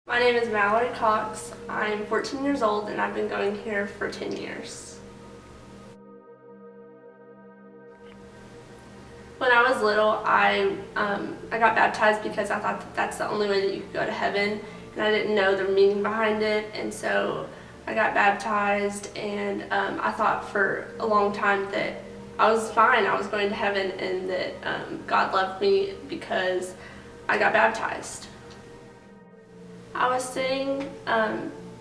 My name is Mallory Cox. I'm 14 years old and I've been going here for 10 years. When I was little, I got baptized because I thought that's the only way that you could go to heaven, and I didn't know the meaning behind it, and so I got baptized, and I thought for a long time that I was fine, I was going to heaven, and that God loved me because I got baptized. I was sitting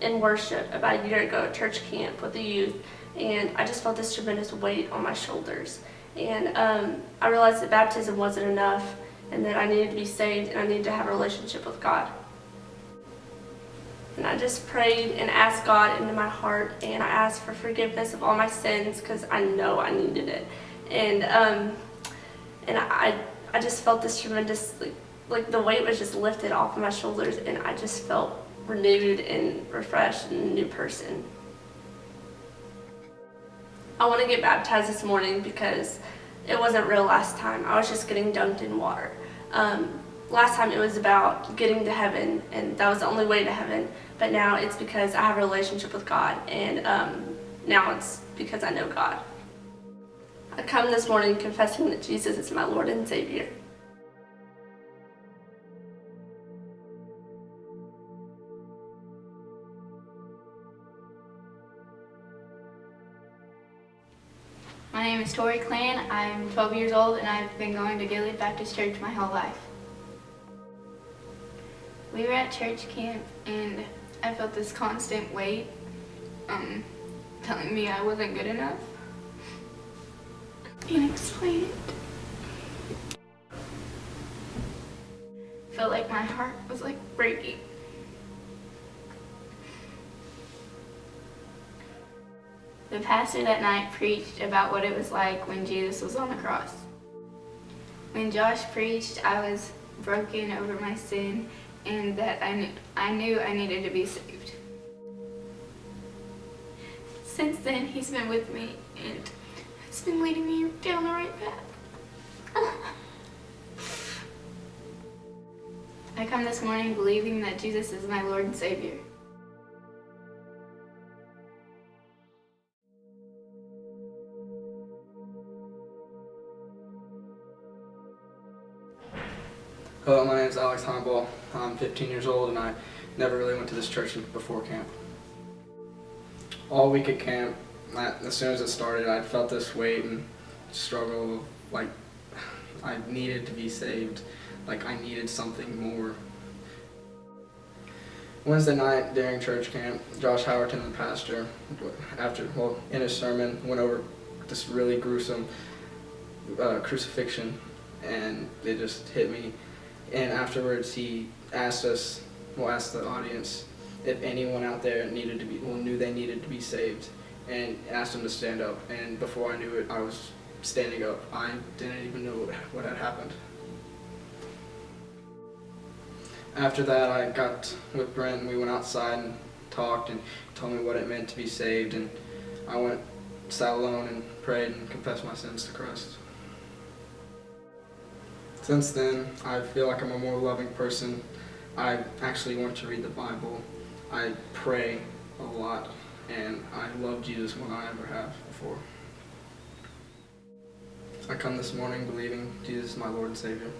in worship about a year ago at church camp with the youth, and I just felt this tremendous weight on my shoulders. And I realized that baptism wasn't enough, and that I needed to be saved, and I needed to have a relationship with God. And I just prayed and asked God into my heart, and I asked for forgiveness of all my sins because I know I needed it. And I just felt this tremendous, like the weight was just lifted off of my shoulders, and I just felt renewed and refreshed and a new person. I want to get baptized this morning because it wasn't real last time. I was just getting dunked in water. Last time it was about getting to heaven, and that was the only way to heaven. But now it's because I have a relationship with God, and now it's because I know God. I come this morning confessing that Jesus is my Lord and Savior. My name is Tori. I'm 12 years old and I've been going to Gilead Baptist Church my whole life. We were at church camp and I felt this constant weight telling me I wasn't good enough. Can't explain it. Felt like my heart was like breaking. The pastor that night preached about what it was like when Jesus was on the cross. When Josh preached, I was broken over my sin and that I knew I needed to be saved. Since then, he's been with me and has been leading me down the right path. I come this morning believing that Jesus is my Lord and Savior. Hello, my name is Alex Heimball. I'm 15 years old and I never really went to this church before camp. All week at camp, as soon as it started, I felt this weight and struggle, like I needed to be saved, like I needed something more. Wednesday night during church camp, Josh Howerton, the pastor, in his sermon, went over this really gruesome crucifixion, and it just hit me. And afterwards, he asked the audience if anyone out there knew they needed to be saved, and asked them to stand up. And before I knew it, I was standing up. I didn't even know what had happened. After that, I got with Brent and we went outside and talked, and he told me what it meant to be saved. And I sat alone and prayed and confessed my sins to Christ. Since then, I feel like I'm a more loving person. I actually want to read the Bible. I pray a lot, and I love Jesus more than I ever have before. I come this morning believing Jesus is my Lord and Savior.